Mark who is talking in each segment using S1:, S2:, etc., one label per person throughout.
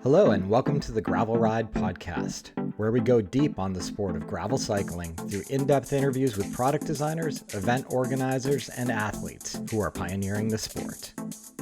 S1: Hello, and welcome to the Gravel Ride podcast, where we go deep on the sport of gravel cycling through in-depth interviews with product designers, event organizers, and athletes who are pioneering the sport.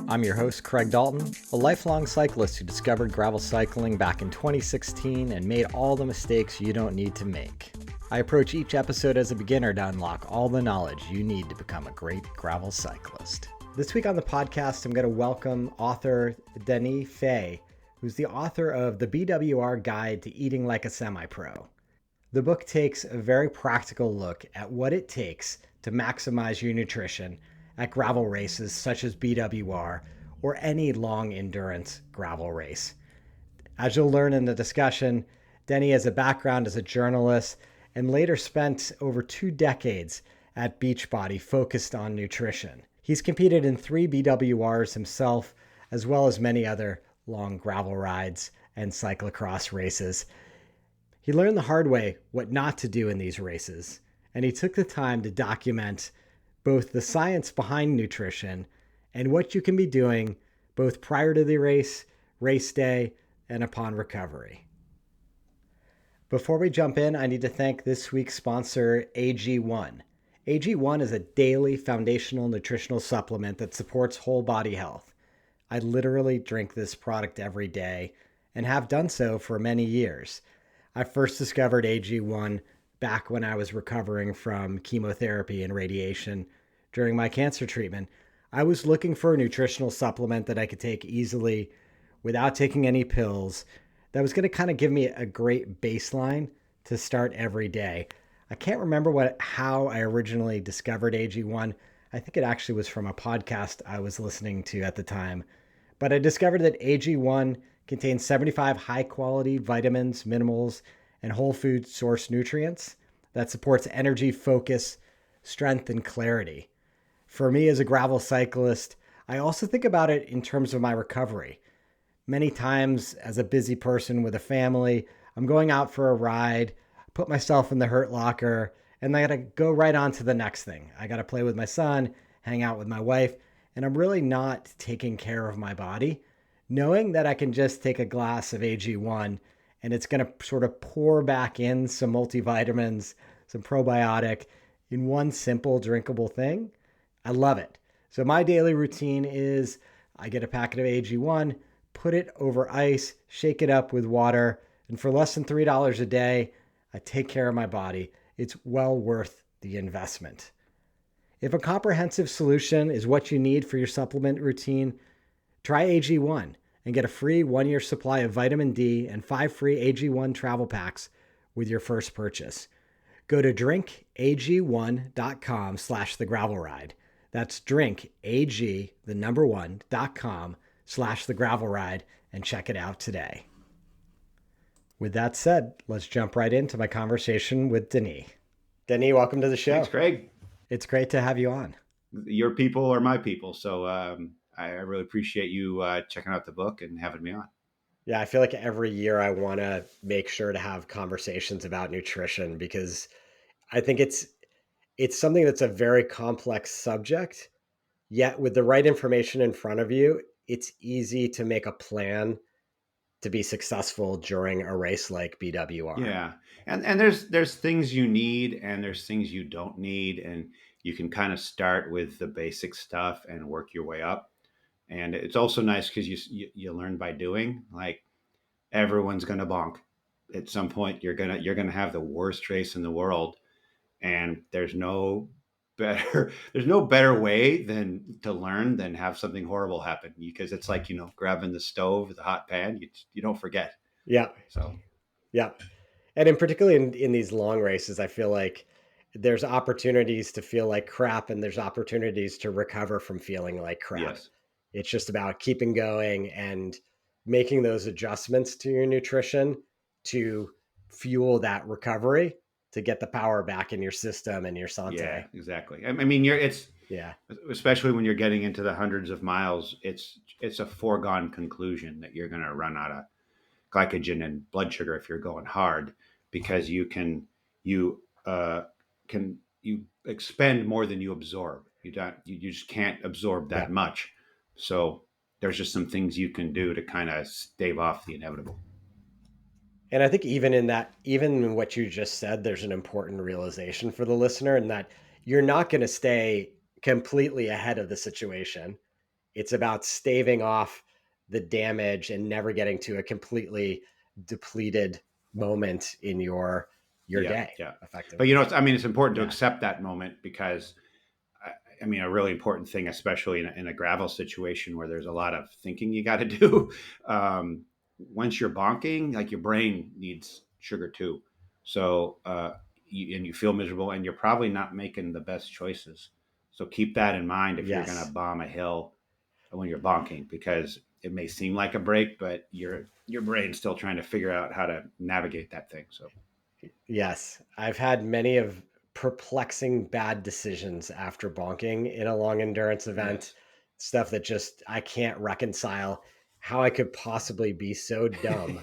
S1: I'm your host, Craig Dalton, a lifelong cyclist who discovered gravel cycling back in 2016 and made all the mistakes you don't need to make. I approach each episode as a beginner to unlock all the knowledge you need to become a great gravel cyclist. This week on the podcast, I'm going to welcome author Denis Faye, who's the author of the BWR Guide to Eating Like a Semi-Pro. The book takes a very practical look at what it takes to maximize your nutrition at gravel races such as BWR or any long endurance gravel race. As you'll learn in the discussion, Denis has a background as a journalist and later spent over 2 decades at Beachbody focused on nutrition. He's competed in 3 BWRs himself, as well as many other long gravel rides and cyclocross races. He learned the hard way what not to do in these races, and he took the time to document both the science behind nutrition and what you can be doing both prior to the race, race day, and upon recovery. Before we jump in, I need to thank this week's sponsor, AG1. AG1 is a daily foundational nutritional supplement that supports whole body health. I literally drink this product every day and have done so for many years. I first discovered AG1 back when I was recovering from chemotherapy and radiation during my cancer treatment. I was looking for a nutritional supplement that I could take easily without taking any pills that was going to kind of give me a great baseline to start every day. I can't remember how I originally discovered AG1. I think it actually was from a podcast I was listening to at the time. But I discovered that AG1 contains 75 high-quality vitamins, minerals, and whole food source nutrients that supports energy, focus, strength, and clarity. For me as a gravel cyclist, I also think about it in terms of my recovery. Many times as a busy person with a family, I'm going out for a ride, put myself in the hurt locker, and I got to go right on to the next thing. I got to play with my son, hang out with my wife, and I'm really not taking care of my body, knowing that I can just take a glass of AG1 and it's going to sort of pour back in some multivitamins, some probiotic in one simple drinkable thing. I love it. So my daily routine is I get a packet of AG1, put it over ice, shake it up with water, and for less than $3 a day, I take care of my body. It's well worth the investment. If a comprehensive solution is what you need for your supplement routine, try AG1 and get a free 1-year supply of vitamin D and 5 free AG1 travel packs with your first purchase. Go to drinkag1.com/thegravelride. That's drinkag1.com/thegravelride and check it out today. With that said, let's jump right into my conversation with Denis. Denis, welcome to the show.
S2: Thanks, Craig.
S1: It's great to have you on.
S2: Your people are my people. So I really appreciate you checking out the book and having me on.
S1: Yeah, I feel like every year I want to make sure to have conversations about nutrition because I think it's something that's a very complex subject, yet with the right information in front of you, it's easy to make a plan to be successful during a race like BWR.
S2: Yeah. And there's things you need and there's things you don't need. And you can kind of start with the basic stuff and work your way up. And it's also nice because you learn by doing. Like everyone's gonna bonk. At some point you're gonna have the worst race in the world. And there's no better way than to learn than have something horrible happen, because it's like, grabbing the stove, the hot pan, you don't forget.
S1: Yeah.
S2: So,
S1: yeah. And in particularly in these long races, I feel like there's opportunities to feel like crap and there's opportunities to recover from feeling like crap.
S2: yes.
S1: It's just about keeping going and making those adjustments to your nutrition to fuel that recovery, to get the power back in your system and your Sante.
S2: Yeah, exactly. I mean, especially when you're getting into the hundreds of miles, it's a foregone conclusion that you're going to run out of glycogen and blood sugar if you're going hard, because you expend more than you absorb. You just can't absorb that much. So there's just some things you can do to kind of stave off the inevitable.
S1: And I think even in that, even in what you just said, there's an important realization for the listener, in that you're not going to stay completely ahead of the situation. It's about staving off the damage and never getting to a completely depleted moment in your
S2: Yeah,
S1: day,
S2: yeah. But
S1: effectively.
S2: I mean, it's important to
S1: Yeah.
S2: accept that moment because I mean, a really important thing, especially in a gravel situation where there's a lot of thinking you got to do. Once you're bonking, like your brain needs sugar too. So, and you feel miserable and you're probably not making the best choices. So keep that in mind if you're going to
S1: Yes.
S2: bomb a hill when you're bonking, because it may seem like a break, but your brain's still trying to figure out how to navigate that thing. So
S1: Yes. I've had many of perplexing bad decisions after bonking in a long endurance event,
S2: yes.
S1: stuff that just I can't reconcile how I could possibly be so dumb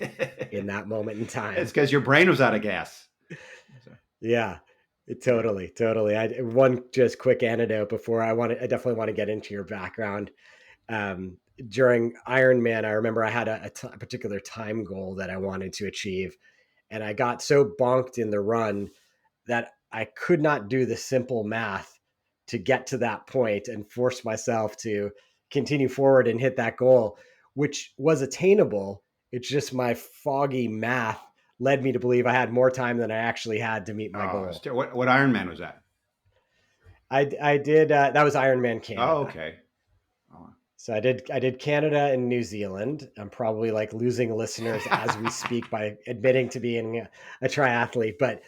S1: in that moment in
S2: It's
S1: time.
S2: because your brain was out of gas. So,
S1: Yeah,
S2: yeah.
S1: totally, totally. I one just quick anecdote before I definitely want to get into your background. Um, During Ironman, I remember I had a particular time goal that I wanted to achieve, and I got so bonked in the run that I could not do the simple math to get to that point and force myself to continue forward and hit that goal, which was attainable. It's just my foggy math led me to believe I had more time than I actually had to meet my
S2: Oh,
S1: goal.
S2: what Ironman was that?
S1: I did that was Ironman
S2: Oh,
S1: Canada.
S2: okay. Oh,
S1: So I did Canada and New Zealand. I'm probably like losing listeners as we speak by admitting to being a triathlete, but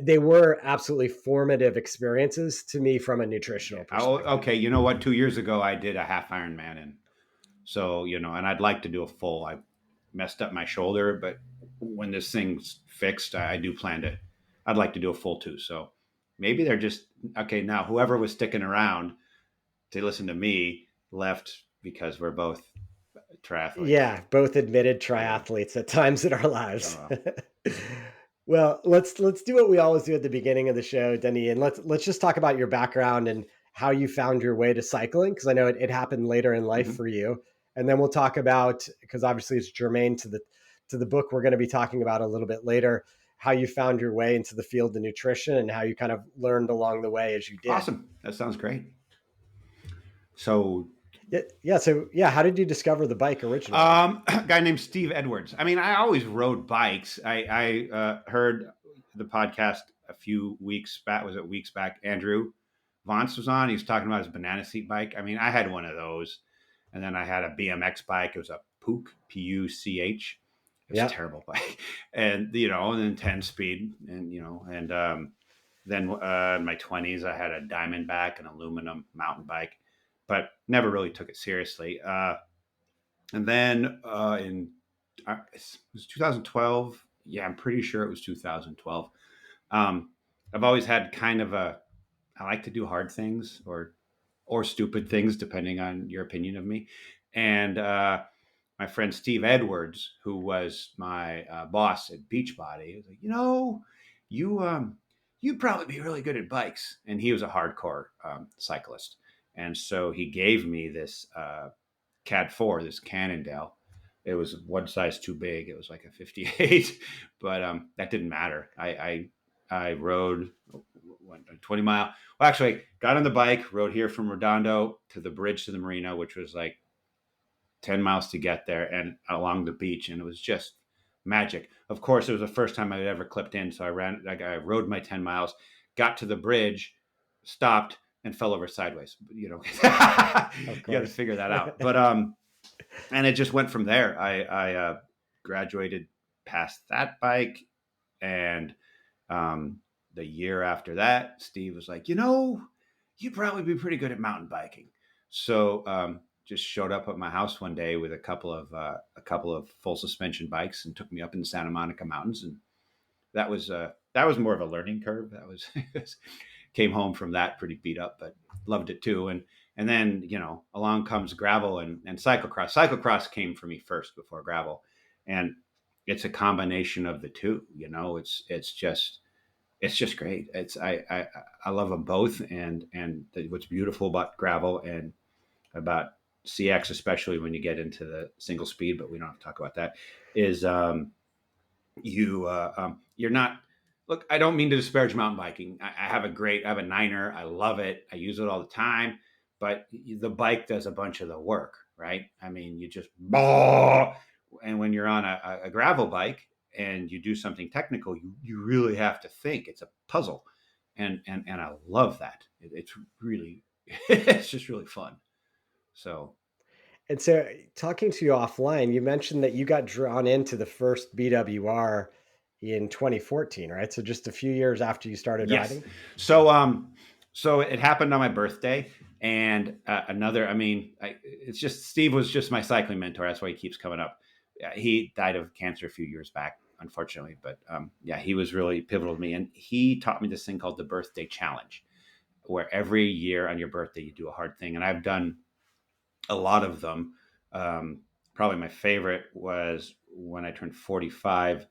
S1: they were absolutely formative experiences to me from a
S2: yeah.
S1: nutritional
S2: Oh,
S1: perspective.
S2: okay. You know what? 2 years ago, I did a half Ironman, and so and I'd like to do a full. I messed up my shoulder, but when this thing's fixed, I do plan to. I'd like to do a full too. So maybe they're just okay. Now, whoever was sticking around to listen to me left because we're both triathletes.
S1: Yeah, both admitted
S2: Yeah.
S1: triathletes at times in our lives.
S2: Uh,
S1: Well, let's do what we always do at the beginning of the show, Denny, and let's just talk about your background and how you found your way to cycling, because I know it happened later in life
S2: mhm.
S1: for you. And then we'll talk about, because obviously it's germane to the book we're going to be talking about a little bit later, how you found your way into the field of nutrition and how you kind of learned along the way as you did.
S2: Awesome. That sounds great. So
S1: Yeah, yeah. So yeah, how did you discover the bike originally?
S2: A guy named Steve Edwards. I mean, I always rode bikes. I heard the podcast a few weeks back. Was it weeks back? Andrew Vance was on. He was talking about his banana seat bike. I mean, I had one of those, and then I had a BMX bike. It was a Puch, Puch. It was a
S1: Yeah.
S2: terrible bike, and and then 10 speed, and then in my 20s, I had a Diamondback, an aluminum mountain bike, but never really took it seriously. And then in it was 2012. Yeah, I'm pretty sure it was 2012. Um, I've always had kind of I like to do hard things or stupid things depending on your opinion of me. And my friend Steve Edwards, who was my boss at Beachbody, was like, you you'd probably be really good at bikes. And he was a hardcore cyclist, and so he gave me this Cat 4, this Cannondale. It was one size too big. It was like a 58, but that didn't matter. I rode 20 mile. Well, actually, got on the bike, rode here from Redondo to the bridge to the marina, which was like 10 miles to get there, and along the beach, and it was just magic. Of course, it was the first time I'd ever clipped in, so I rode my 10 miles, got to the bridge, stopped, and fell over sideways.
S1: Of
S2: You got to
S1: course.
S2: figure that out. But and it just went from there. I graduated past that bike, and um, the year after that, Steve was like, you'd probably be pretty good at mountain biking. So just showed up at my house one day with a couple of full suspension bikes and took me up in the Santa Monica Mountains, and that was more of a learning curve. That was came home from that pretty beat up, but loved it too. And then along comes gravel and cyclocross. Cyclocross came for me first before gravel, and it's a combination of the two. It's just great. I love them both, and what's beautiful about gravel and about CX, especially when you get into the single speed, but we don't have to talk about that, is you're not, look, I don't mean to disparage mountain biking. I have a Niner. I love it. I use it all the time, but the bike does a bunch of the work, right? I mean, you just, and when you're on a gravel bike and you do something technical, you really have to think. It's a puzzle. And I love that. It's really, it's just really fun. So
S1: And so, talking to you offline, you mentioned that you got drawn into the first BWR in 2014, right? So just a few years after you started
S2: yes.
S1: riding.
S2: So it happened on my birthday, and it's just Steve was just my cycling mentor. That's why he keeps coming up. He died of cancer a few years back, unfortunately, but yeah, he was really pivotal to me, and he taught me this thing called the birthday challenge, where every year on your birthday you do a hard thing, and I've done a lot of them. Probably my favorite was when I turned 45.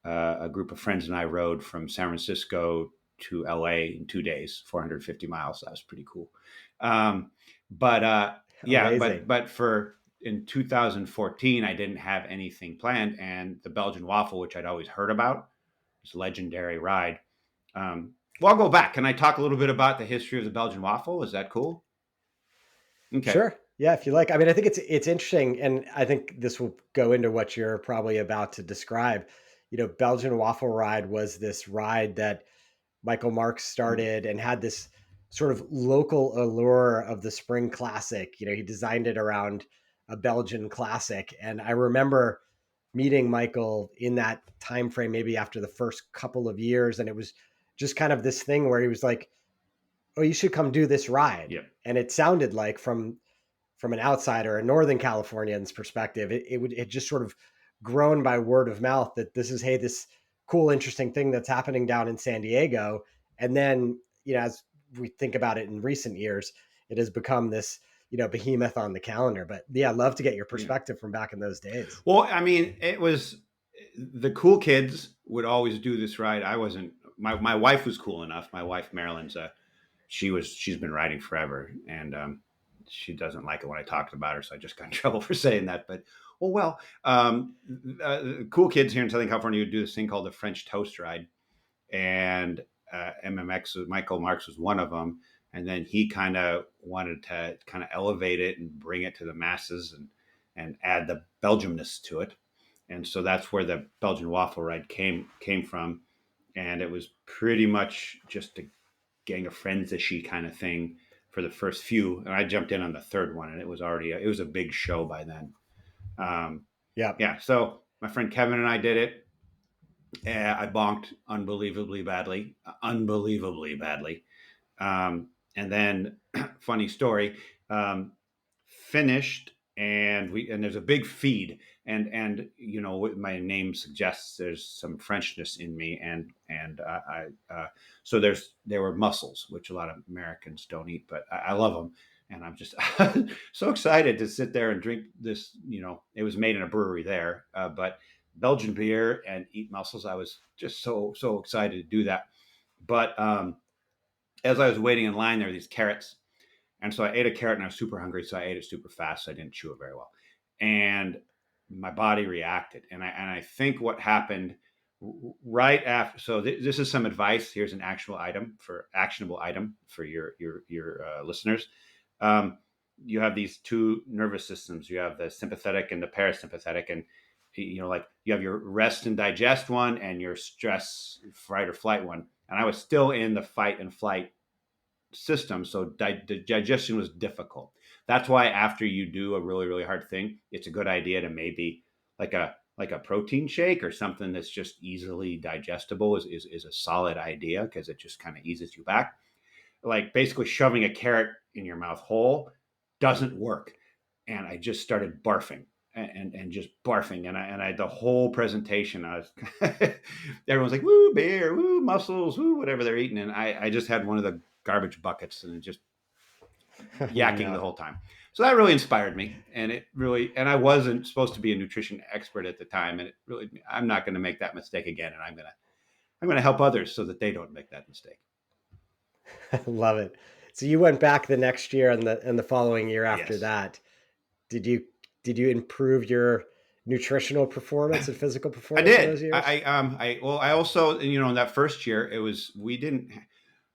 S2: A group of friends and I rode from San Francisco to LA in 2 days, 450 miles. That was pretty cool. But yeah,
S1: Amazing.
S2: but for in 2014, I didn't have anything planned, and the Belgian Waffle, which I'd always heard about, this legendary ride. Well, I'll go back. Can I talk a little bit about the history of the Belgian Waffle? Is that cool? Okay.
S1: Sure. Yeah, if you like. I mean, I think it's interesting, and I think this will go into what you're probably about to describe. Belgian Waffle Ride was this ride that Michael Marks
S2: Mhm.
S1: started and had this sort of local allure of the spring classic. He designed it around a Belgian classic, and I remember meeting Michael in that time frame, maybe after the first couple of years, and it was just kind of this thing where he was like, "Oh, you should come do this ride,"
S2: Yep.
S1: and it sounded like from an outsider, a Northern Californian's perspective, it just sort of grown by word of mouth that this is, hey, this cool, interesting thing that's happening down in San Diego. And then, as we think about it in recent years, it has become this, behemoth on the calendar. But yeah, I'd love to get your
S2: Yeah.
S1: perspective from back in those days.
S2: Well, I mean, it was the cool kids would always do this ride. I wasn't. My wife was cool enough. My wife Marilyn's she's been riding forever, and she doesn't like it when I talked about her, so I just got in trouble for saying that. But cool kids here in Southern California would do this thing called the French Toast Ride, and MMX Michael Marks was one of them, and then he kind of wanted to kind of elevate it and bring it to the masses and add the Belgiumness to it, and so that's where the Belgian Waffle Ride came from, and it was pretty much just a gang of friends-ishy kind of thing for the first few, and I jumped in on the third one, and it was a big show by then. Um,
S1: Yeah.
S2: yeah, so my friend Kevin and I did it. I bonked unbelievably badly. And then, funny story, finished, and there's a big feed, and what my name suggests, there's some Frenchness in me, and so there were mussels, which a lot of Americans don't eat, but I love them. And I'm just so excited to sit there and drink this. It was made in a brewery there, but Belgian beer and eat mussels. I was just so excited to do that. But as I was waiting in line, there were these carrots, and so I ate a carrot, and I was super hungry, so I ate it super fast. So I didn't chew it very well, and my body reacted. And I think what happened right after. So this is some advice. Here's an actionable item for your listeners. Um, you have these two nervous systems. You have the sympathetic and the parasympathetic, and like you have your rest and digest one and your stress, fight or flight one. And I was still in the fight and flight system, so the digestion was difficult. That's why after you do a really really hard thing, it's a good idea to maybe like a protein shake or something that's just easily digestible is a solid idea, because it just kind of eases you back. Like basically shoving a carrot in your mouth whole doesn't work, and I just started barfing and just barfing, and I the whole presentation I was everyone's like, woo beer, woo mussels, woo whatever they're eating, and I just had one of the garbage buckets and just yakking the
S1: No.
S2: whole time. So that really inspired me, and I wasn't supposed to be a nutrition expert at the time, and it really, I'm not going to make that mistake again, and I'm going to help others so that they don't make that mistake.
S1: Love it. So you went back the next year and the following year after
S2: Yes.
S1: that, Did you did you improve your nutritional performance and physical
S2: I
S1: performance in
S2: did.
S1: those years?
S2: I also, in that first year, we didn't,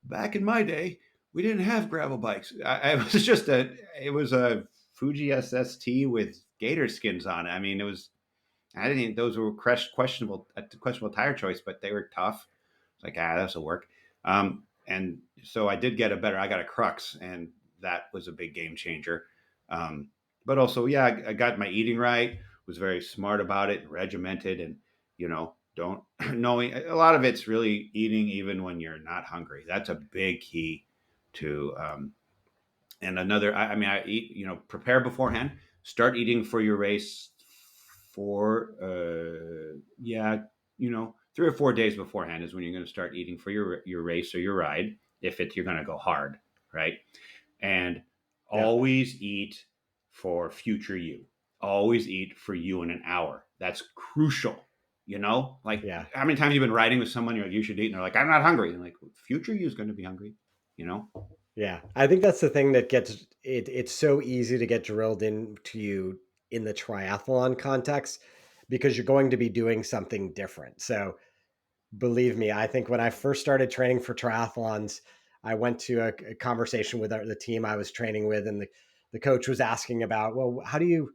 S2: back in my day, we didn't have gravel bikes. It was a Fuji SST with gator skins on it. I mean, I didn't, those were questionable tire choice, but they were tough. It's like, this will work. And so I got a Crux, and that was a big game changer. But also, yeah, I got my eating right, was very smart about it and regimented, and, don't knowing a lot of it's really eating even when you're not hungry. That's a big key to, and another, I eat, prepare beforehand, start eating for your race for, yeah, 3 or 4 days beforehand is when you're going to start eating for your race or your ride. If you're going to go hard, right? And
S1: Yeah.
S2: always eat for future you. Always eat for you in an hour. That's crucial. Like,
S1: Yeah.
S2: how many times you've been riding with someone, you're like, you should eat, and they're like, I'm not hungry. And like, future you is going to be hungry. You know?
S1: Yeah. I think that's the thing that it's so easy to get drilled into you in the triathlon context because you're going to be doing something different. So believe me, I think when I first started training for triathlons, I went to a conversation with the team I was training with, and the coach was asking about, well, how do you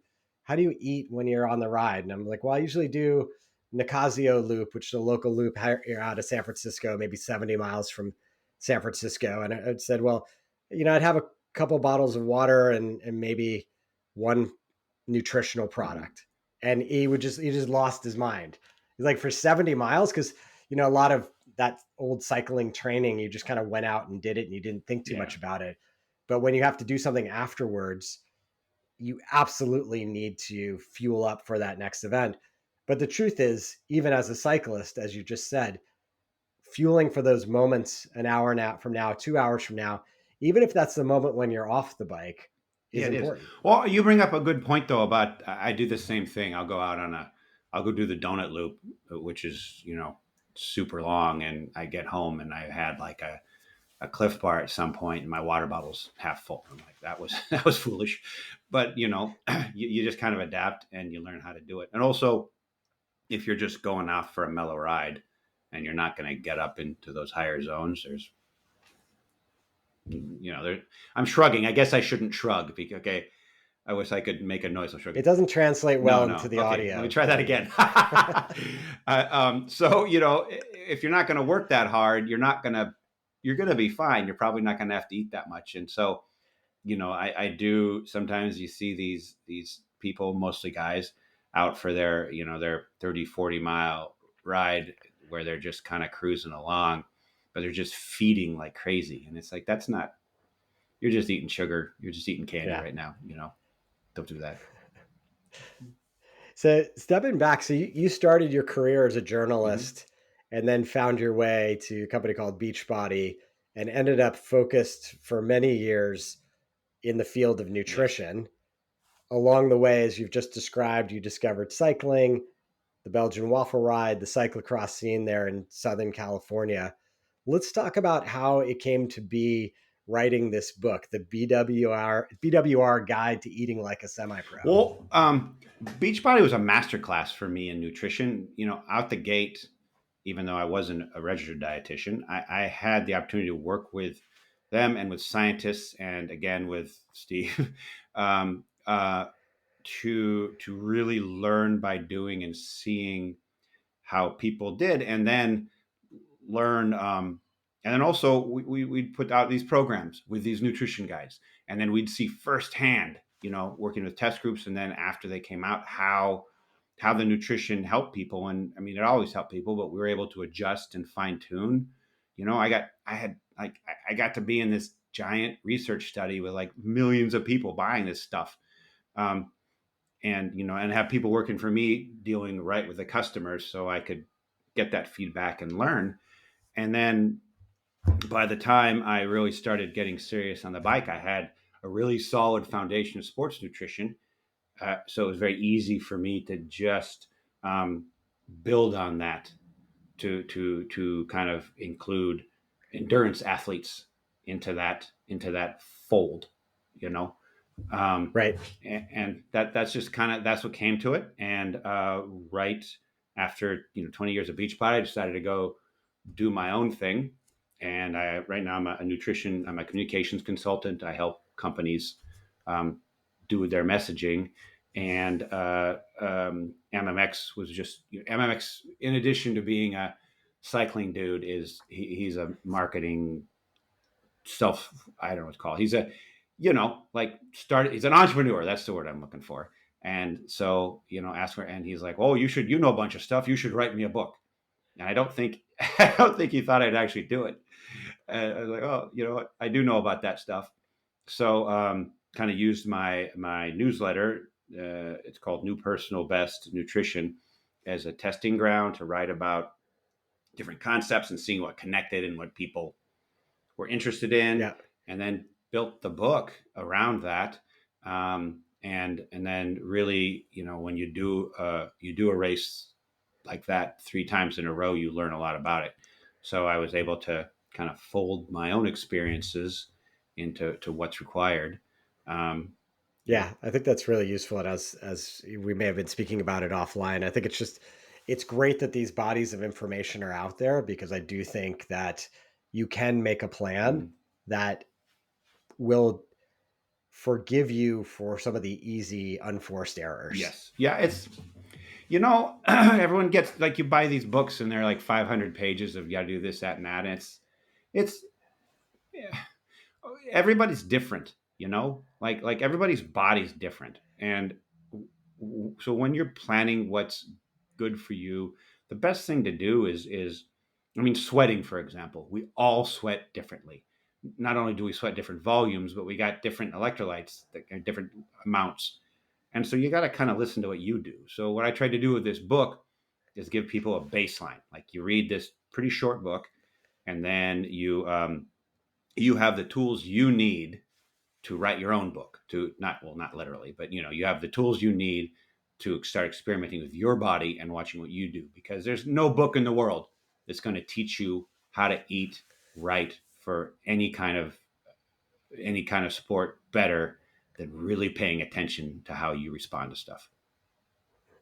S1: eat when you're on the ride? And I'm like, well, I usually do Nicasio Loop, which is a local loop here out of San Francisco, maybe 70 miles from San Francisco. And I said, well, I'd have a couple bottles of water and maybe one nutritional
S2: Mm-hmm.
S1: product. And he just lost his mind. He's like, for 70 miles, because a lot of that old cycling training, you just kind of went out and did it and you didn't think too
S2: Yeah.
S1: much about it. But when you have to do something afterwards, you absolutely need to fuel up for that next event. But the truth is, even as a cyclist, as you just said, fueling for those moments an hour now from now, 2 hours from now, even if that's the moment when you're off the bike,
S2: Yeah,
S1: is
S2: it is.
S1: important.
S2: Well, you bring up a good point though about I do the same thing. I'll go do the donut loop, which is super long, and I get home and I had like a Cliff Bar at some point, and my water bottle's half full. I'm like, that was that was foolish, but you just kind of adapt and you learn how to do it. And also, if you're just going off for a mellow ride, and you're not going to get up into those higher zones, there. I'm shrugging. I guess I shouldn't shrug because okay, I wish I could make a noise. I'm
S1: It
S2: shrugging.
S1: doesn't translate well
S2: No,
S1: into
S2: no.
S1: the
S2: Okay, let me
S1: audio,
S2: try that
S1: Denis.
S2: again. So if you're not going to work that hard, you're gonna be fine. You're probably not going to have to eat that much. And so I do sometimes you see these people, mostly guys, out for their 30-40 mile ride where they're just kind of cruising along, but they're just feeding like crazy, and it's like that's not. You're just eating sugar. You're just eating candy
S1: Yeah.
S2: right now. Don't do that.
S1: So stepping back, so you started your career as a
S2: Mm-hmm.
S1: journalist and then found your way to a company called Beachbody and ended up focused for many years in the field of
S2: Yes.
S1: nutrition. Along the way, as you've just described, you discovered cycling, the Belgian Waffle Ride, the cyclocross scene there in Southern California. Let's talk about how it came to be writing this book, the BWR Guide to Eating Like a Semi-Pro.
S2: Well, Beachbody was a masterclass for me in nutrition. Out the gate, even though I wasn't a registered dietitian, I had the opportunity to work with them and with scientists, and again with Steve, um, to really learn by doing and seeing how people did, and then learn. And then also we'd put out these programs with these nutrition guides, and then we'd see firsthand, working with test groups, and then after they came out, how the nutrition helped people. And I mean, it always helped people, but we were able to adjust and fine tune. I got to be in this giant research study with like millions of people buying this stuff. Um, and have people working for me dealing right with the customers so I could get that feedback and learn. And then by the time I really started getting serious on the bike, I had a really solid foundation of sports nutrition. So it was very easy for me to just um, build on that to kind of include endurance athletes into that fold, you know. Um,
S1: Right.
S2: and that's just kind of that's what came to it. And right after 20 years of Beachbody, I decided to go do my own thing. And right now I'm a communications consultant. I help companies um, do their messaging. And MMX was just MMX. In addition to being a cycling dude, he's a marketing self. I don't know what to call it. He's a like started. He's an entrepreneur. That's the word I'm looking for. And so ask for, and he's like, oh, you know a bunch of stuff. You should write me a book. And I don't think I don't think he thought I'd actually do it. And I was like, oh, you know what? I do know about that stuff. So kind of used my newsletter. It's called New Personal Best Nutrition as a testing ground to write about different concepts and seeing what connected and what people were interested in,
S1: Yeah.
S2: and then built the book around that. And then really, when you do a race like that 3 times in a row, you learn a lot about it. So I was able to kind of fold my own experiences into what's required. Um, yeah.
S1: Yeah, I think that's really useful. And as we may have been speaking about it offline, I think it's great that these bodies of information are out there, because I do think that you can make a plan
S2: Mhm.
S1: that will forgive you for some of the easy unforced errors.
S2: Yes. Yeah. Everyone gets like you buy these books and they're like 500 pages of you got to do this, that, and that. And it's yeah, everybody's different, like everybody's body's different. And so when you're planning what's good for you, the best thing to do is I mean, sweating, for example, we all sweat differently. Not only do we sweat different volumes, but we got different electrolytes that are different amounts. And so you got to kind of listen to what you do. So what I tried to do with this book is give people a baseline. Like you read this pretty short book, and then you have the tools you need to write your own book. To not literally, but you have the tools you need to start experimenting with your body and watching what you do. Because there's no book in the world that's going to teach you how to eat right for any kind of sport better than really paying attention to how you respond to stuff.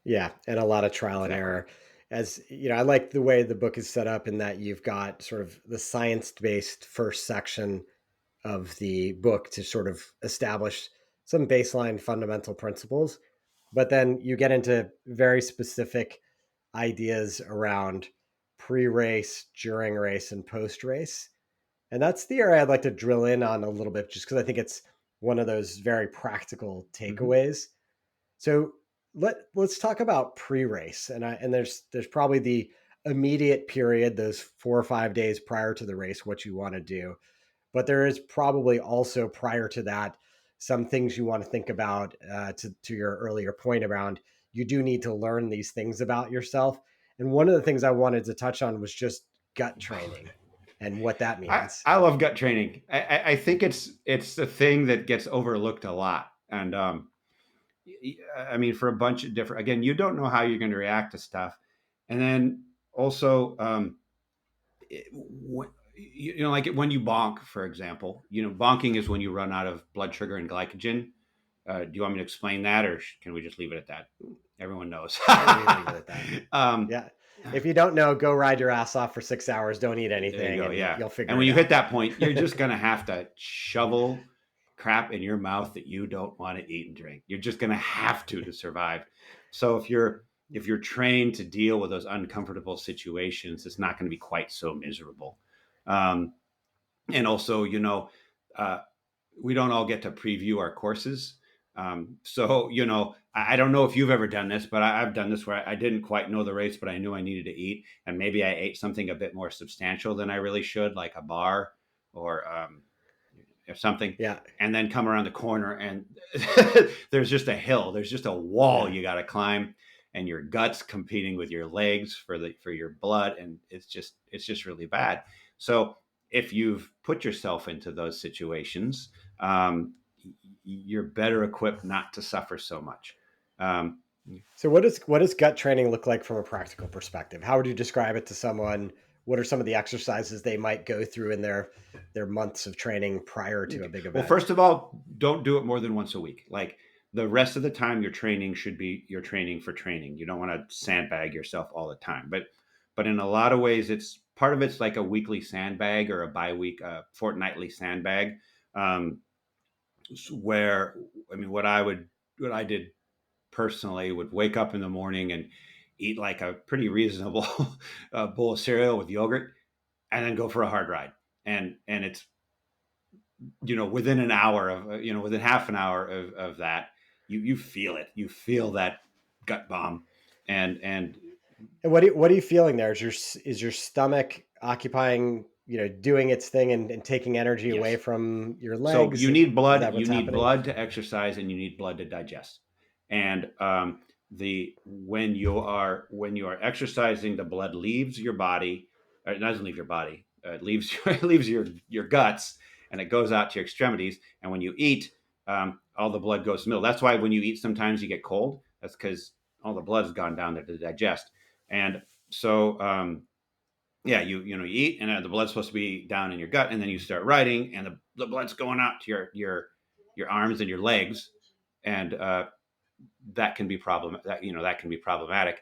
S1: Yeah, and a lot of trial and
S2: Exactly.
S1: error. As you know, I like the way the book is set up in that you've got sort of the science-based first section of the book to sort of establish some baseline fundamental principles, but then you get into very specific ideas around pre-race, during race, and post-race. And that's the area I'd like to drill in on a little bit, just because I think it's one of those very practical
S2: Mm-hmm.
S1: takeaways. So let's talk about pre-race, and there's probably the immediate period, those 4 or 5 days prior to the race, what you want to do, but there is probably also prior to that some things you want to think about. To your earlier point around, you do need to learn these things about yourself, and one of the things I wanted to touch on was just gut training and what that means.
S2: I love gut training. I think it's the thing that gets overlooked a lot. And I mean, for a bunch of different, again, you don't know how you're going to react to stuff. And then also, like when you bonk, for example, bonking is when you run out of blood sugar and glycogen. Do you want me to explain that, or can we just leave it at that? Everyone knows.
S1: Why don't we leave it at that?
S2: um,
S1: Yeah. If you don't know, go ride your ass off for 6 hours. Don't eat
S2: there you
S1: anything,
S2: go.
S1: and
S2: Yeah.
S1: you'll
S2: And
S1: figure
S2: when
S1: it
S2: you hit
S1: out.
S2: that point, you're just going to have to shovel crap in your mouth that you don't want to eat and drink. You're just going to have to survive. So if you're trained to deal with those uncomfortable situations, it's not going to be quite so miserable. Um, and also, uh, we don't all get to preview our courses. So, I don't know if you've ever done this, but I've done this where I didn't quite know the race, but I knew I needed to eat. And maybe I ate something a bit more substantial than I really should, like a bar or something.
S1: Yeah.
S2: And then come around the corner and there's just a hill, there's just a wall
S1: Yeah.
S2: you got to climb, and your guts competing with your legs for your blood. And it's just really bad. So if you've put yourself into those situations, you're better equipped not to suffer so much. Um,
S1: So what does gut training look like from a practical perspective? How would you describe it to someone what are some of the exercises they might go through in their months of training prior to a
S2: Okay.
S1: big
S2: Well,
S1: event?
S2: first of all, don't do it more than once a week. Like the rest of the time, your training should be your training for training. You don't want to sandbag yourself all the time. But in a lot of ways, it's part of it's like a weekly sandbag or a fortnightly sandbag. Um, where I mean, what I did personally would wake up in the morning and eat like a pretty reasonable bowl of cereal with yogurt, and then go for a hard ride. And it's within an hour of within half an hour of that, you feel it. You feel that gut bomb, and
S1: And what are you feeling there? Is your stomach occupying, doing its thing and taking energy away
S2: yes.
S1: from your
S2: So
S1: legs?
S2: you
S1: Is
S2: need blood.
S1: that
S2: You
S1: what's
S2: need
S1: happening?
S2: blood to exercise, and you need blood to digest. And the when you are exercising, the blood leaves your body. Or it doesn't leave your body. It leaves it leaves your guts, and it goes out to your extremities. And when you eat, all the blood goes to the middle. That's why when you eat, sometimes you get cold. That's because all the blood has gone down there to digest. And so yeah, you eat, and the blood's supposed to be down in your gut, and then you start riding, and the blood's going out to your arms and your legs, and that can be that can be problematic.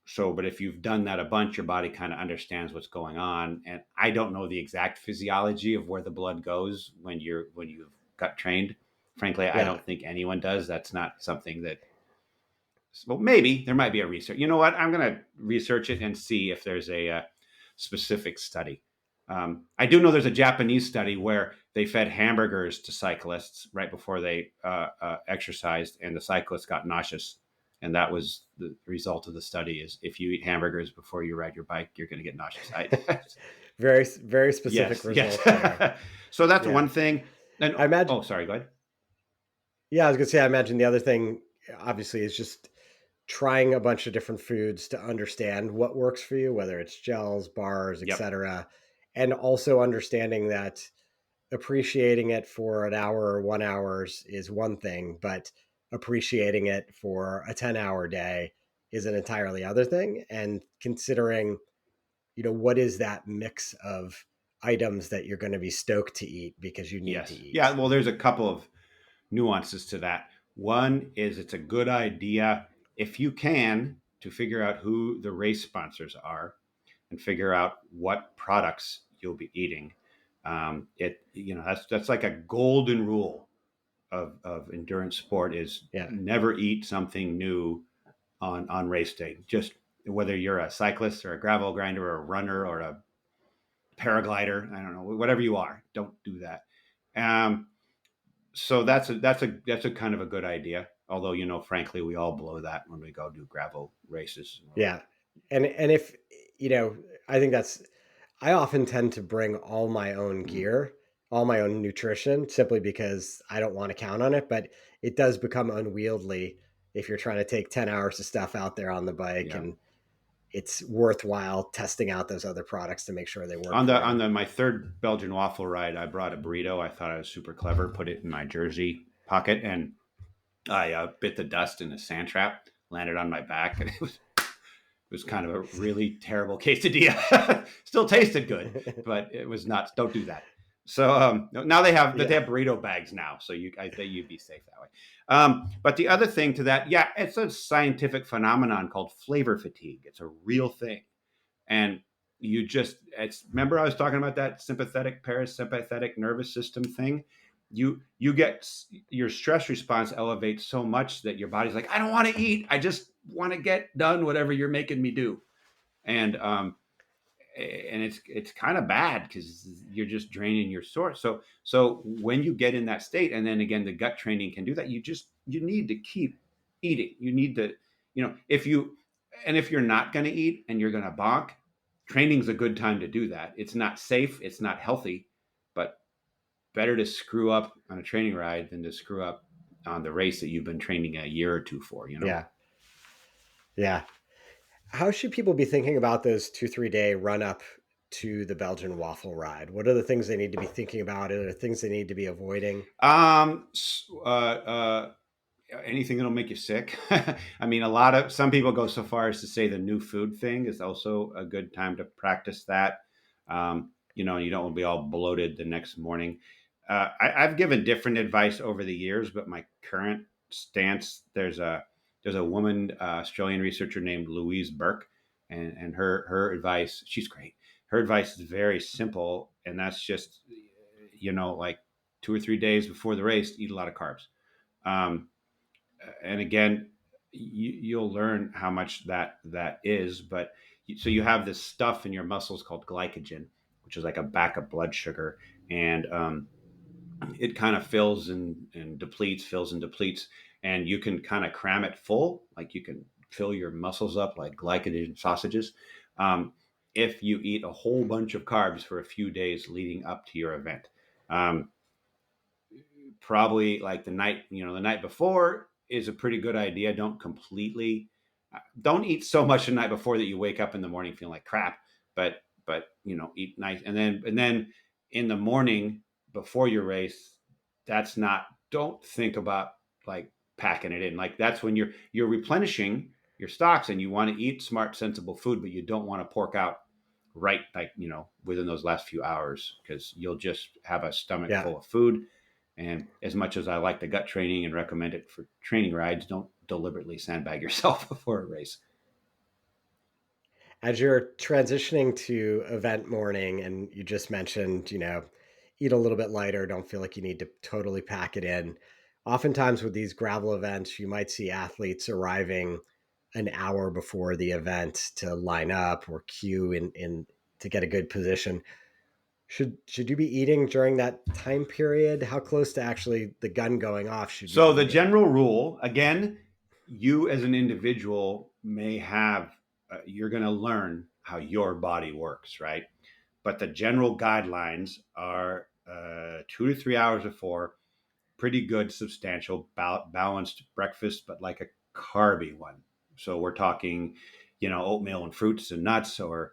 S2: So, but if you've done that a bunch, your body kind of understands what's going on. And I don't know the exact physiology of where the blood goes when you've got trained. Frankly, I
S1: Yeah.
S2: don't think anyone does. That's not something that. Well, maybe there might be a research. You know what? I'm going to research it and see if there's a specific study. I do know there's a Japanese study where they fed hamburgers to cyclists right before they exercised, and the cyclists got nauseous. And that was the result of the study: is if you eat hamburgers before you ride your bike, you're going to get nauseous.
S1: Very, very specific
S2: Yes, yes.
S1: results there.
S2: So that's
S1: Yeah.
S2: one thing. And
S1: I imagine,
S2: oh, sorry, go ahead.
S1: yeah, I was gonna say, I imagine the other thing, obviously, is just trying a bunch of different foods to understand what works for you, whether it's gels, bars,
S2: Yep.
S1: etc., and also understanding that appreciating it for an hour or 1 hours is one thing, but appreciating it for a 10-hour day is an entirely other thing. And considering, what is that mix of items that you're going to be stoked to eat because you need to
S2: Yes. Yeah.
S1: eat.
S2: Well, there's a couple of nuances to that. One is it's a good idea if you can to figure out who the race sponsors are and figure out what products you'll be eating. That's like a golden rule of endurance sport is
S1: Yeah.
S2: never eat something new on race day. Just whether you're a cyclist or a gravel grinder or a runner or a paraglider, I don't know, whatever you are, don't do that. Um, so that's a kind of a good idea. Although frankly, we all blow that when we go do gravel races. We're
S1: Yeah.
S2: like,
S1: And if, you know, I think that's, I often tend to bring all my own
S2: mm,
S1: gear, all my own nutrition, simply because I don't want to count on it. But it does become unwieldy if you're trying to take 10 hours of stuff out there on the bike,
S2: yeah.
S1: and it's worthwhile testing out those other products to make sure they work
S2: On
S1: for
S2: the
S1: you.
S2: my third Belgian waffle ride, I brought a burrito. I thought I was super clever. Put it in my jersey pocket, and I bit the dust in a sand trap. Landed on my back, and it was kind of a really terrible quesadilla. Still tasted good, but it was nuts. Don't do that. So now they
S1: Yeah.
S2: have burrito bags now, so I think you'd be safe that way. But the other thing to that, yeah, it's a scientific phenomenon called flavor fatigue. It's a real thing, and it's remember I was talking about that sympathetic parasympathetic nervous system thing. You get your stress response elevates so much that your body's like, I don't want to eat, I just want to get done whatever you're making me do. And um and it's kind of bad because you're just draining your source. So when you get in that state, and then again the gut training can do that, you need to keep eating. You need to, if you're not going to eat and you're going to bonk, training's a good time to do that. It's not safe, it's not healthy, but better to screw up on a training ride than to screw up on the race that you've been training a year or two for.
S1: Yeah. Yeah. How should people be thinking about those 2, 3 day run up to the Belgian waffle ride? What are the things they need to be thinking about? Are there things they need to be avoiding?
S2: um Anything that'll make you sick. I mean, some people go so far as to say the new food thing is also a good time to practice that. You know, you don't want to be all bloated the next morning. I've given different advice over the years, but my current stance, there's a woman, Australian researcher named Louise Burke, and her advice, she's great. Her advice is very simple, and that's just, you know, like 2 or 3 days before the race, eat a lot of carbs. Um, and again, you'll learn how much that is. But so you have this stuff in your muscles called glycogen, which is like a backup blood sugar, and it kind of and depletes, fills and depletes, and you can kind of cram it full, like you can fill your muscles up like glycogen sausages. Um, if you eat a whole bunch of carbs for a few days leading up to your event, um, probably like the night before is a pretty good idea. Don't eat so much the night before that you wake up in the morning feeling like crap, but you know, eat nice. And then in the morning before your race, that's not, don't think about like packing it in. Like that's when you're replenishing your stocks and you want to eat smart, sensible food, but you don't want to pork out right, like, you know, within those last few hours, because you'll just have a stomach
S1: Yeah.
S2: full of food. And as much as I like the gut training and recommend it for training rides, don't deliberately sandbag yourself before a race.
S1: As you're transitioning to event morning, and you just mentioned, eat a little bit lighter, don't feel like you need to totally pack it in. Oftentimes with these gravel events, you might see athletes arriving an hour before the event to line up or queue in to get a good position. Should you be eating during that time period? How close to actually the gun going off should you be
S2: So the
S1: eating?
S2: general rule, again, you as an individual may have, you're going to learn how your body works, right? But the general guidelines are 2 to 3 hours before, pretty good, substantial, balanced breakfast, but like a carby one. So we're talking, you know, oatmeal and fruits and nuts, or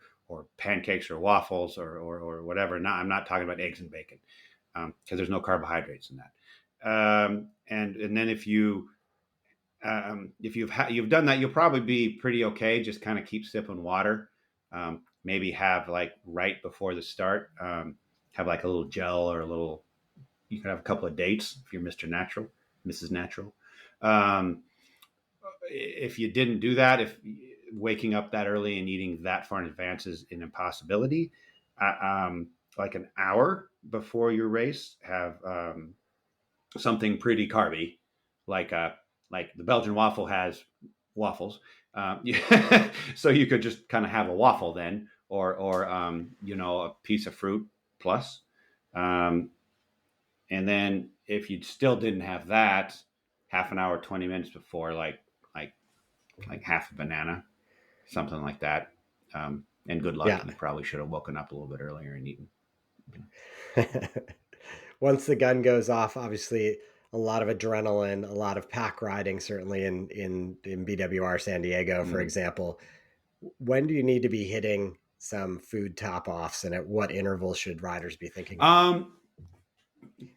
S2: pancakes or waffles, or whatever. I'm not talking about eggs and bacon, because there's no carbohydrates in that. And then if you've done that, you'll probably be pretty okay. Just kind of keep sipping water. Maybe have like right before the start, have like a little gel or a little. You can have a couple of dates if you're Mr. Natural, Mrs. Natural. Um, if you didn't do that, if waking up that early and eating that far in advance is an impossibility, like an hour before your race, have something pretty carby, like like the Belgian waffle has waffles. So you could just kind of have a waffle then, or you know, a piece of fruit plus. Um, and then if you still didn't have that, half an hour, 20 minutes before, like like half a banana, something like that. And good luck.
S1: Yeah.
S2: You probably should have woken up a little bit earlier and eaten. You know.
S1: Once the gun goes off, obviously a lot of adrenaline, a lot of pack riding, certainly in BWR San Diego, for
S2: Mm.
S1: example. When do you need to be hitting some food top offs, and at what intervals should riders be thinking about?
S2: Um,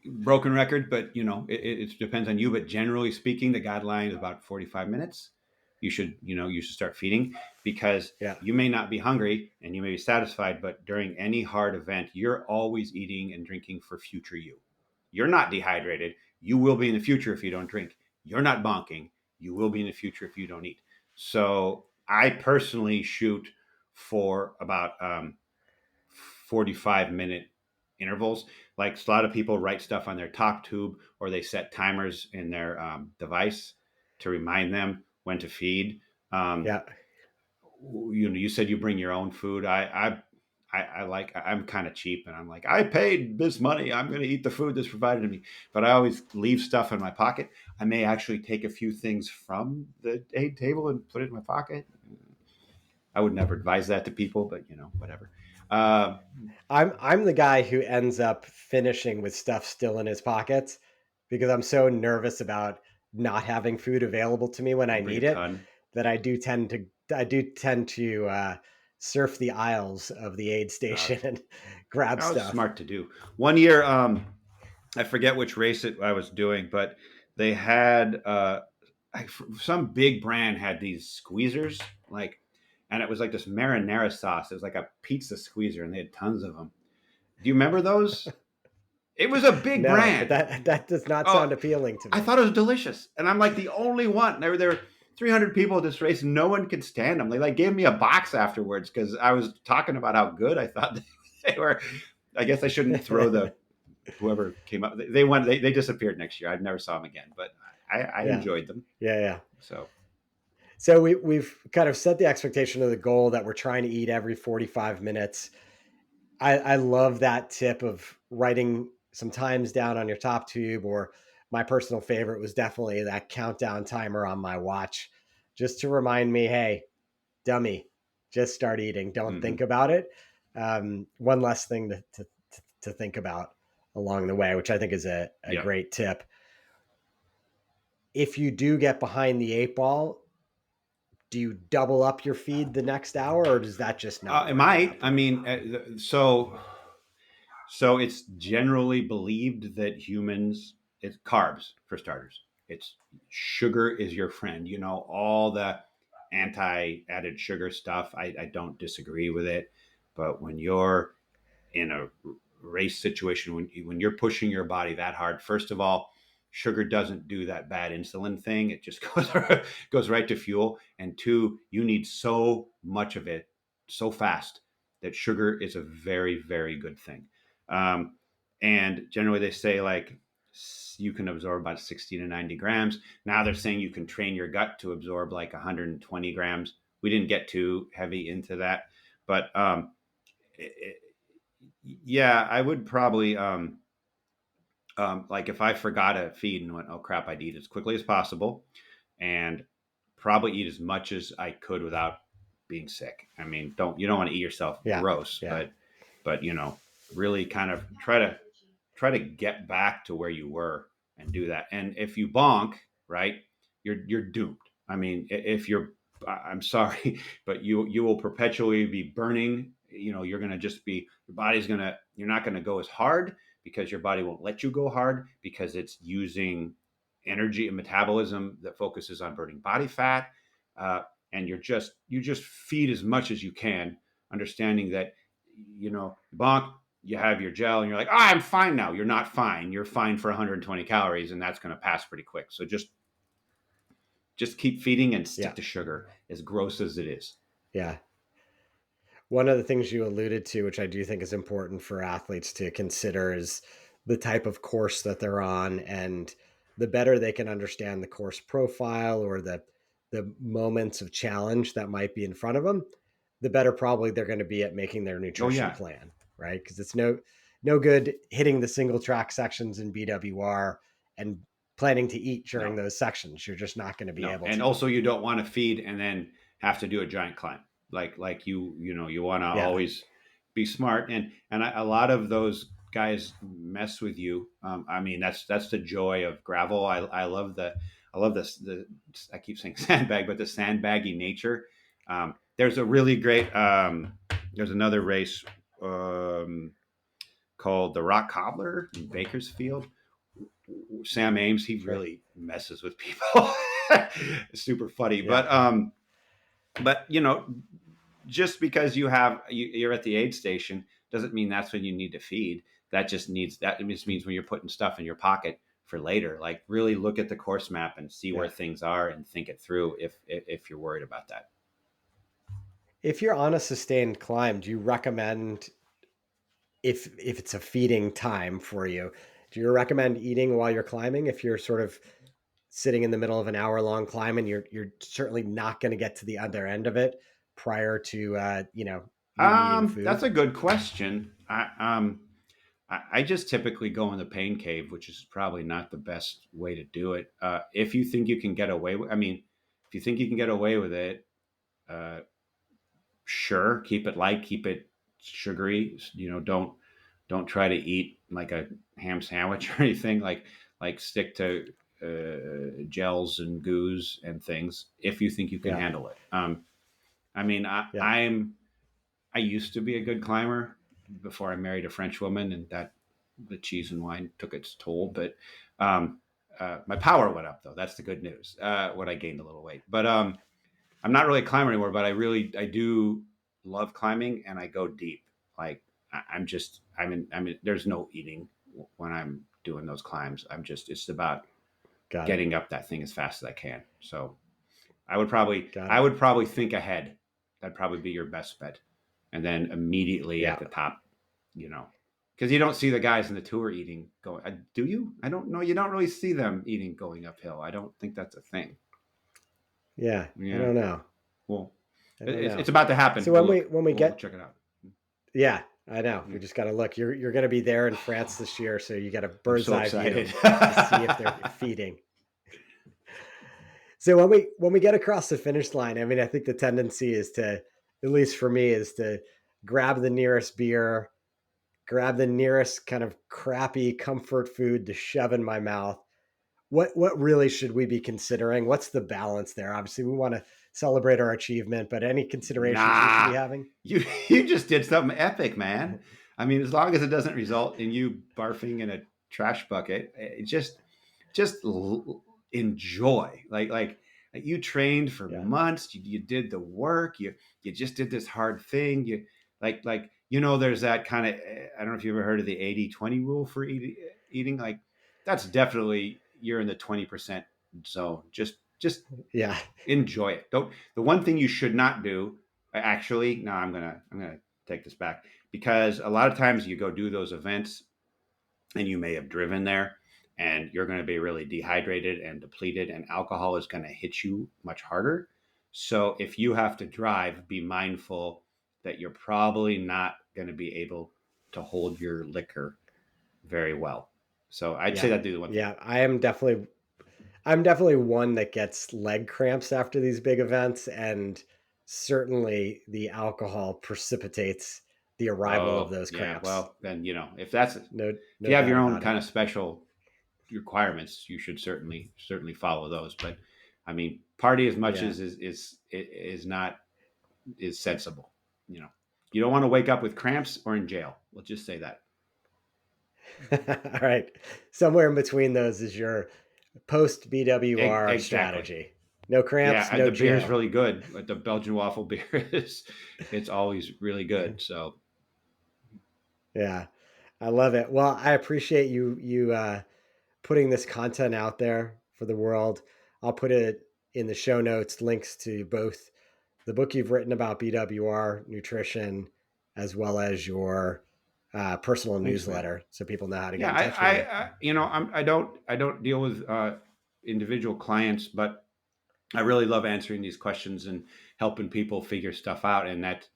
S2: Broken record, but you know, it depends on you. But generally speaking, the guideline is about 45 minutes. You should start feeding, because
S1: Yeah.
S2: you may not be hungry and you may be satisfied, but during any hard event, you're always eating and drinking for future you. You're not dehydrated. You will be in the future if you don't drink. You're not bonking. You will be in the future if you don't eat. So I personally shoot for about 45-minute intervals. Like a lot of people write stuff on their top tube, or they set timers in their device to remind them when to feed. Um,
S1: Yeah.
S2: you know, you said you bring your own food. I'm kind of cheap, and I'm like, I paid this money, I'm going to eat the food that's provided to me. But I always leave stuff in my pocket. I may actually take a few things from the aid table and put it in my pocket. I would never advise that to people, but you know, whatever. Uh,
S1: I'm the guy who ends up finishing with stuff still in his pockets because I'm so nervous about not having food available to me when I
S2: you bring a
S1: need it
S2: ton.
S1: that I do tend to surf the aisles of the aid
S2: Uh,
S1: station and grab
S2: that was
S1: stuff.
S2: smart to do. One year, I forget which race I was doing, but they had some big brand had these squeezers. Like and it was like this marinara sauce. It was like a pizza squeezer, and they had tons of them. Do you remember those? It was a big
S1: No, but
S2: brand.
S1: that does not sound
S2: Oh,
S1: appealing to
S2: I
S1: me.
S2: thought it was delicious, and I'm like the only one. There were 300 people at this race. No one could stand them. They like gave me a box afterwards because I was talking about how good I thought they were. I guess I shouldn't throw the whoever came up. They went. They disappeared next year. I never saw them again, but I
S1: Yeah,
S2: enjoyed them.
S1: yeah.
S2: So
S1: So we've kind of set the expectation of the goal that we're trying to eat every 45 minutes. I love that tip of writing some times down on your top tube, or my personal favorite was definitely that countdown timer on my watch, just to remind me, hey, dummy, just start eating. Don't
S2: mm-hmm.
S1: think about it. One less thing to think about along the way, which I think is a
S2: Yep.
S1: great tip. If you do get behind the eight ball, do you double up your feed the next hour, or does that just not
S2: It
S1: work at
S2: might.
S1: that
S2: I
S1: point?
S2: mean, so it's generally believed that humans, it's carbs for starters. It's sugar is your friend. You know, all the anti added sugar stuff. I don't disagree with it. But when you're in a race situation, when you're pushing your body that hard, first of all, sugar doesn't do that bad insulin thing. It just goes right to fuel. And two, you need so much of it so fast that sugar is a very, very good thing. Um, and generally, they say like you can absorb about 60 to 90 grams. Now they're saying you can train your gut to absorb like 120 grams. We didn't get too heavy into that, but it, yeah, I would probably like if I forgot to feed and went, oh crap, I'd eat as quickly as possible, and probably eat as much as I could without being sick. I mean, you don't want to eat yourself
S1: Yeah,
S2: gross,
S1: yeah,
S2: but you know, really kind of try to get back to where you were and do that. And if you bonk, right, you're doomed. I mean, if you're, I'm sorry, but you will perpetually be burning. You know, you're gonna just be your body's gonna you're not gonna go as hard because your body won't let you go hard because it's using energy and metabolism that focuses on burning body fat. Uh, and you just feed as much as you can, understanding that you know bonk you have your gel and you're like, oh, I'm fine now. You're not fine. You're fine for 120 calories, and that's going to pass pretty quick. So just keep feeding and
S1: yeah,
S2: stick to sugar, as gross as it is.
S1: yeah. One of the things you alluded to, which I do think is important for athletes to consider, is the type of course that they're on, and the better they can understand the course profile or the moments of challenge that might be in front of them, the better probably they're going to be at making their
S2: Oh
S1: nutrition
S2: yeah,
S1: plan, right? Because it's no good hitting the single track sections in BWR and planning to eat during
S2: no,
S1: those sections. You're just not going to be
S2: no,
S1: able
S2: and
S1: to.
S2: also you don't want to feed and then have to do a giant climb. Like you know you want to
S1: Yeah,
S2: always be smart, and a lot of those guys mess with you. I mean that's the joy of gravel. I love this the I keep saying sandbag, but the sandbaggy nature. There's a really great there's another race um, called the Rock Cobbler in Bakersfield. Sam Ames, he
S1: sure.
S2: really messes with people. It's super funny,
S1: Yeah,
S2: but you know, just because you're at the aid station doesn't mean that's when you need to feed. That just means when you're putting stuff in your pocket for later. Like really look at the course map and see where
S1: yeah.
S2: things are and think it through if you're worried about that.
S1: If you're on a sustained climb, do you recommend, if it's a feeding time for you, do you recommend eating while you're climbing? If you're sort of sitting in the middle of an hour long climb and you're certainly not going to get to the other end of it prior to you needing
S2: That's
S1: food.
S2: a good question. I just typically go in the pain cave, which is probably not the best way to do it. If you think you can get away with, I mean, if you think you can get away with it, uh, sure, keep it light, keep it sugary. You know, don't try to eat like a ham sandwich or anything. Like stick to gels and goos and things if you think you can
S1: Yeah,
S2: handle it. I mean,
S1: yeah.
S2: I used to be a good climber before I married a French woman, and that the cheese and wine took its toll. But my power went up, though. That's the good news. When I gained a little weight, but I'm not really a climber anymore, but I do love climbing, and I go deep. Like there's no eating when I'm doing those climbs. It's about
S1: Got it.
S2: getting up that thing as fast as I can. So
S1: Got
S2: I
S1: it.
S2: would probably think ahead. That'd probably be your best bet. And then immediately
S1: Yeah.
S2: at the top, you know, because you don't see the guys in the tour eating going. Do you? I don't know. You don't really see them eating going uphill. I don't think that's a thing.
S1: Yeah. I
S2: Yeah.
S1: don't know.
S2: Well,
S1: I don't know.
S2: it's about to happen.
S1: So
S2: We'll
S1: when
S2: look.
S1: we
S2: We'll
S1: get,
S2: check it out.
S1: yeah, I know.
S2: Yeah.
S1: We just got to look. You're going to be there in France this year, so you got a
S2: I'm
S1: bird's
S2: so
S1: eye view
S2: excited.
S1: to see if they're feeding. So when we get across the finish line, I mean, I think the tendency is to, at least for me, is to grab the nearest beer, grab the nearest kind of crappy comfort food to shove in my mouth. What really should we be considering? What's the balance there? Obviously, we want to celebrate our achievement, but any considerations we should be
S2: Nah,
S1: having?
S2: you just did something epic, man. I mean, as long as it doesn't result in you barfing in a trash bucket, enjoy. You trained for
S1: Yeah.
S2: months. You did the work. You just did this hard thing. There's that kind of, I don't know if you ever heard of the 80-20 rule for eating. Like that's definitely, you're in the 20% zone. Just
S1: Yeah.
S2: enjoy it. Don't. The one thing you should not do, actually, no, I'm gonna take this back, because a lot of times you go do those events and you may have driven there and you're going to be really dehydrated and depleted, and alcohol is going to hit you much harder. So if you have to drive, be mindful that you're probably not going to be able to hold your liquor very well. So I'd say
S1: Yeah.
S2: that do the one thing.
S1: Yeah. I'm definitely one that gets leg cramps after these big events, and certainly the alcohol precipitates the arrival of
S2: Oh
S1: those
S2: yeah.
S1: cramps.
S2: Well, then if
S1: No,
S2: if
S1: no
S2: you have your
S1: doubt
S2: own
S1: about it.
S2: kind of special requirements, you should certainly follow those. But I mean, party as much
S1: Yeah.
S2: as is not is sensible. You don't want to wake up with cramps or in jail. We'll just say that.
S1: All right. Somewhere in between those is your post BWR
S2: Exactly.
S1: strategy. No cramps,
S2: Yeah,
S1: no
S2: the beer is
S1: jail.
S2: really good. But the Belgian waffle beer it's always really good. So
S1: Yeah. I love it. Well, I appreciate you putting this content out there for the world. I'll put it in the show notes, links to both the book you've written about BWR nutrition, as well as your personal
S2: thanks, man.
S1: newsletter, so people know how to get
S2: Yeah,
S1: in touch with you.
S2: I don't deal with individual clients, but I really love answering these questions and helping people figure stuff out. And that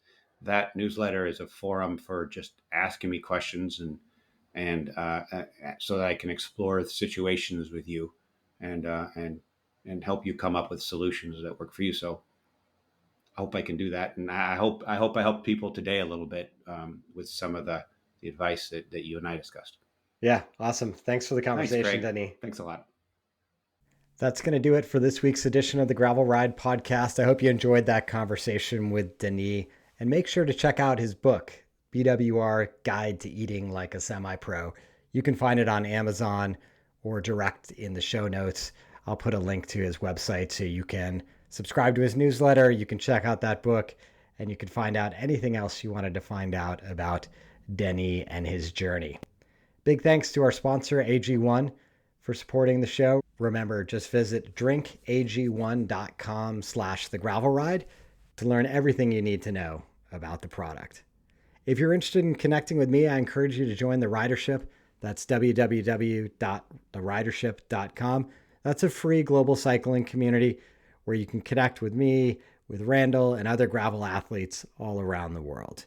S2: newsletter is a forum for just asking me questions and so that I can explore situations with you and help you come up with solutions that work for you. So I hope I can do that, and I hope I help people today a little bit with some of the advice that you and I discussed.
S1: Yeah, awesome. Thanks for the
S2: Thanks,
S1: conversation,
S2: Craig.
S1: Denis.
S2: Thanks a lot.
S1: That's going to do it for this week's edition of the Gravel Ride podcast. I hope you enjoyed that conversation with Denis, and make sure to check out his book, BWR Guide to Eating Like a Semi-Pro. You can find it on Amazon or direct in the show notes. I'll put a link to his website so you can subscribe to his newsletter. You can check out that book, and you can find out anything else you wanted to find out about Denis and his journey. Big thanks to our sponsor, AG1, for supporting the show. Remember, just visit drinkag1.com/thegravelride to learn everything you need to know about the product. If you're interested in connecting with me, I encourage you to join the Ridership. That's www.theridership.com. That's a free global cycling community where you can connect with me, with Randall, and other gravel athletes all around the world.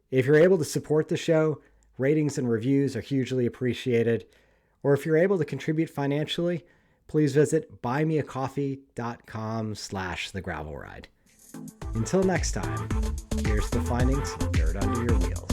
S1: If you're able to support the show, ratings and reviews are hugely appreciated. Or if you're able to contribute financially, please visit buymeacoffee.com/thegravelride. Until next time, here's to finding some dirt under your wheels.